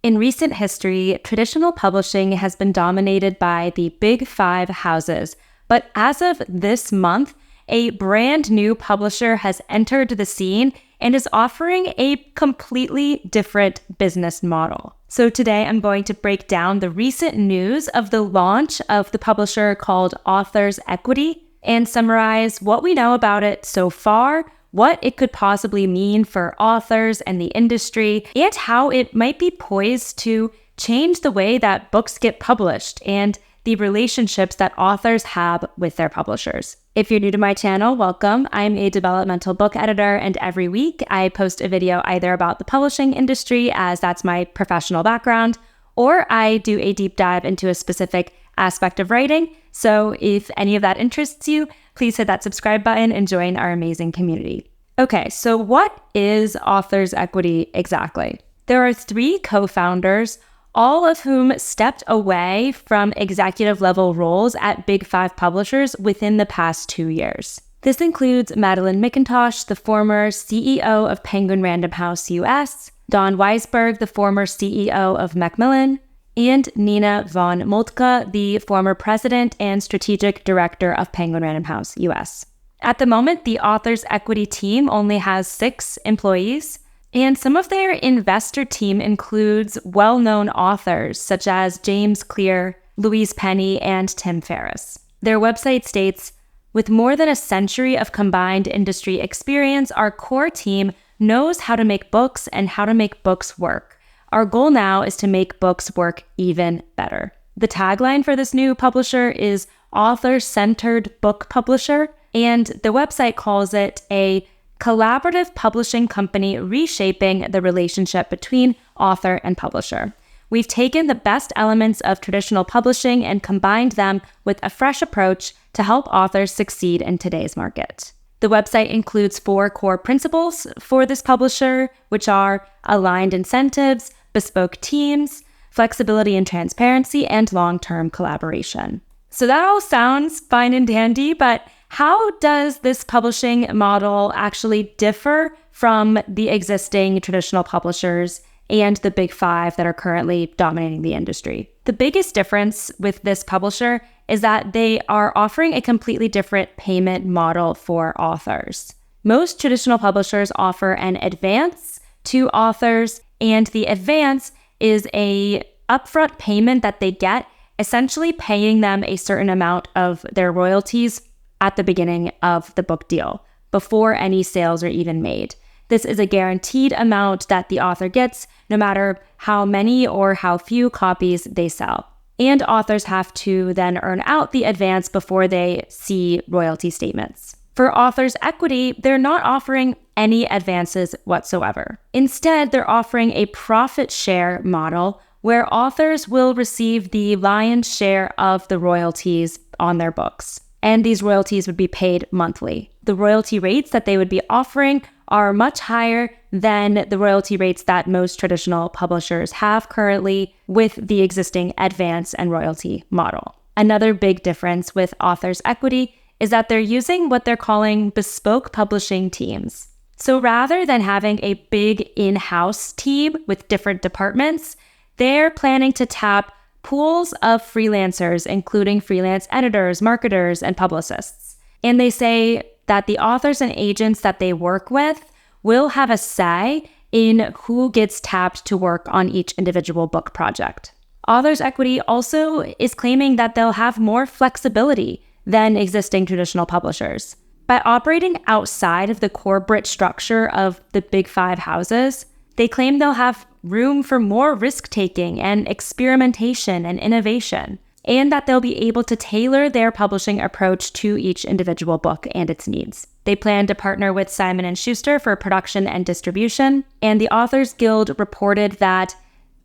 In recent history, traditional publishing has been dominated by the big five houses, but as of this month, a brand new publisher has entered the scene and is offering a completely different business model. So today I'm going to break down the recent news of the launch of the publisher called Authors Equity and summarize what we know about it so far, what it could possibly mean for authors and the industry, and how it might be poised to change the way that books get published and the relationships that authors have with their publishers. If you're new to my channel, welcome. I'm a developmental book editor, and every week I post a video either about the publishing industry, as that's my professional background, or I do a deep dive into a specific aspect of writing. So if any of that interests you, please hit that subscribe button and join our amazing community. Okay, so what is Authors Equity exactly? There are 3 co-founders, all of whom stepped away from executive level roles at Big Five publishers within the past 2 years. This includes Madeline McIntosh, the former CEO of Penguin Random House US, Don Weisberg, the former CEO of Macmillan, and Nina von Moltke, the former president and strategic director of Penguin Random House US. At the moment, the Authors Equity team only has 6 employees, and some of their investor team includes well-known authors such as James Clear, Louise Penny, and Tim Ferriss. Their website states, "With more than a century of combined industry experience, our core team knows how to make books and how to make books work. Our goal now is to make books work even better." The tagline for this new publisher is author-centered book publisher, and the website calls it a collaborative publishing company reshaping the relationship between author and publisher. We've taken the best elements of traditional publishing and combined them with a fresh approach to help authors succeed in today's market. The website includes 4 core principles for this publisher, which are aligned incentives, bespoke teams, flexibility and transparency, and long-term collaboration. So that all sounds fine and dandy, but how does this publishing model actually differ from the existing traditional publishers and the big 5 that are currently dominating the industry? The biggest difference with this publisher is that they are offering a completely different payment model for authors. Most traditional publishers offer an advance to authors, and the advance is a upfront payment that they get, essentially paying them a certain amount of their royalties at the beginning of the book deal, before any sales are even made. This is a guaranteed amount that the author gets, no matter how many or how few copies they sell. And authors have to then earn out the advance before they see royalty statements. For Authors Equity, they're not offering any advances whatsoever. Instead, they're offering a profit share model where authors will receive the lion's share of the royalties on their books, and these royalties would be paid monthly. The royalty rates that they would be offering are much higher than the royalty rates that most traditional publishers have currently with the existing advance and royalty model. Another big difference with Authors Equity is that they're using what they're calling bespoke publishing teams. So rather than having a big in-house team with different departments, they're planning to tap pools of freelancers, including freelance editors, marketers, and publicists. And they say that the authors and agents that they work with will have a say in who gets tapped to work on each individual book project. Authors Equity also is claiming that they'll have more flexibility than existing traditional publishers. By operating outside of the corporate structure of the big 5 houses, they claim they'll have room for more risk-taking and experimentation and innovation, and that they'll be able to tailor their publishing approach to each individual book and its needs. They plan to partner with Simon & Schuster for production and distribution, and the Authors Guild reported that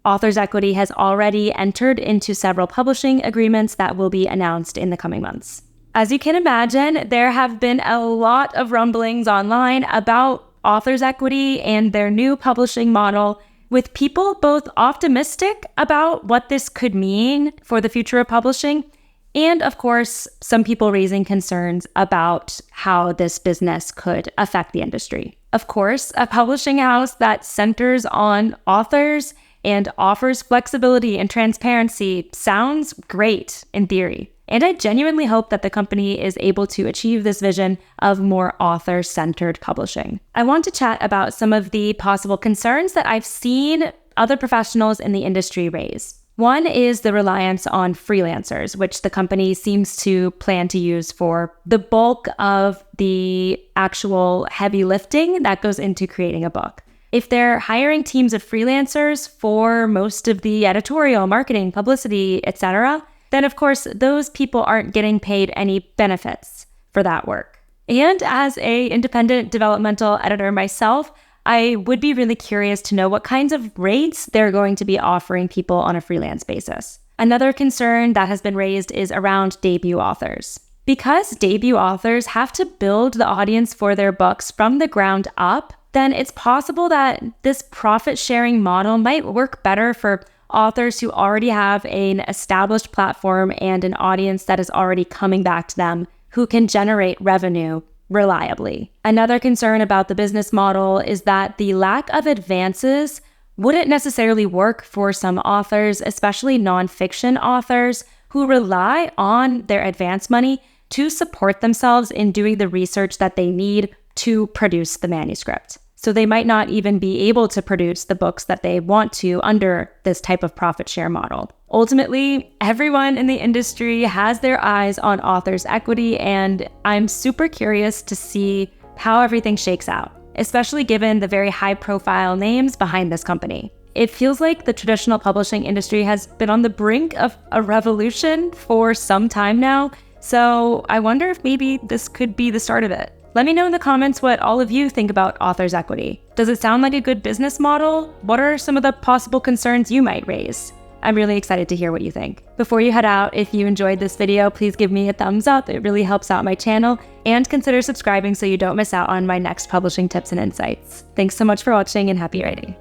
Authors Equity has already entered into several publishing agreements that will be announced in the coming months. As you can imagine, there have been a lot of rumblings online about Authors Equity and their new publishing model, with people both optimistic about what this could mean for the future of publishing, and of course, some people raising concerns about how this business could affect the industry. Of course, a publishing house that centers on authors and offers flexibility and transparency sounds great in theory. And I genuinely hope that the company is able to achieve this vision of more author-centered publishing. I want to chat about some of the possible concerns that I've seen other professionals in the industry raise. One is the reliance on freelancers, which the company seems to plan to use for the bulk of the actual heavy lifting that goes into creating a book. If they're hiring teams of freelancers for most of the editorial, marketing, publicity, etc., then of course those people aren't getting paid any benefits for that work. And as an independent developmental editor myself, I would be really curious to know what kinds of rates they're going to be offering people on a freelance basis. Another concern that has been raised is around debut authors. Because debut authors have to build the audience for their books from the ground up, then it's possible that this profit-sharing model might work better for authors who already have an established platform and an audience that is already coming back to them who can generate revenue reliably. Another concern about the business model is that the lack of advances wouldn't necessarily work for some authors, especially nonfiction authors who rely on their advance money to support themselves in doing the research that they need to produce the manuscript. So they might not even be able to produce the books that they want to under this type of profit share model. Ultimately, everyone in the industry has their eyes on authors' equity, and I'm super curious to see how everything shakes out, especially given the very high-profile names behind this company. It feels like the traditional publishing industry has been on the brink of a revolution for some time now, so I wonder if maybe this could be the start of it. Let me know in the comments what all of you think about authors' equity. Does it sound like a good business model? What are some of the possible concerns you might raise? I'm really excited to hear what you think. Before you head out, if you enjoyed this video, please give me a thumbs up. It really helps out my channel, and consider subscribing so you don't miss out on my next publishing tips and insights. Thanks so much for watching, and happy writing.